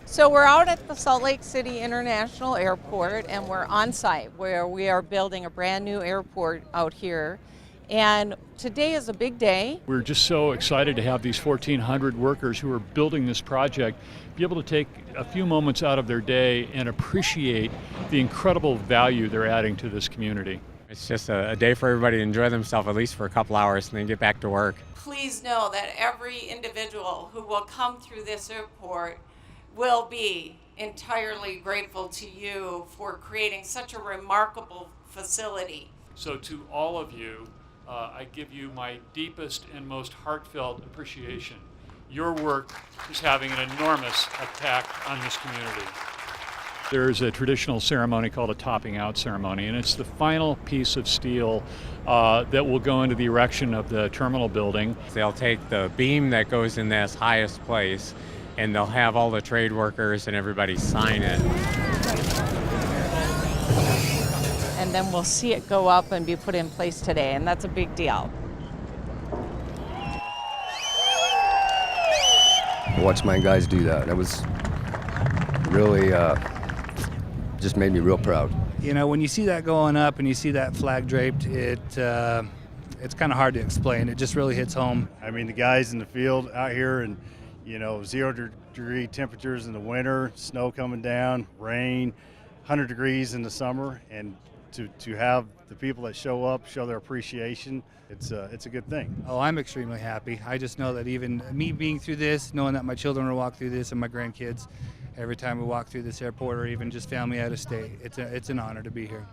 So we're out at the Salt Lake City International Airport, and we're on site where we are building a brand new airport out here. And today is a big day. We're just so excited to have these 1,400 workers who are building this project be able to take a few moments out of their day and appreciate the incredible value they're adding to this community. It's just a day for everybody to enjoy themselves at least for a couple hours and then get back to work. Please know that every individual who will come through this airport will be entirely grateful to you for creating such a remarkable facility. So to all of you, I give you my deepest and most heartfelt appreciation. Your work is having an enormous impact on this community. There's a traditional ceremony called a topping out ceremony, and it's the final piece of steel that will go into the erection of the terminal building. They'll take the beam that goes in this highest place and they'll have all the trade workers and everybody sign it. And then we'll see it go up and be put in place today, and that's a big deal. I watched my guys do that. That was really just made me real proud. You know, when you see that going up and you see that flag draped, it's kind of hard to explain. It just really hits home. I mean, the guys in the field out here and 0-degree temperatures in the winter, snow coming down, rain, 100 degrees in the summer, and to have the people that show up show their appreciation, it's a good thing. Oh, I'm extremely happy. I just know that even me being through this, knowing that my children will walk through this and my grandkids, every time we walk through this airport or even just family out of state, it's an honor to be here.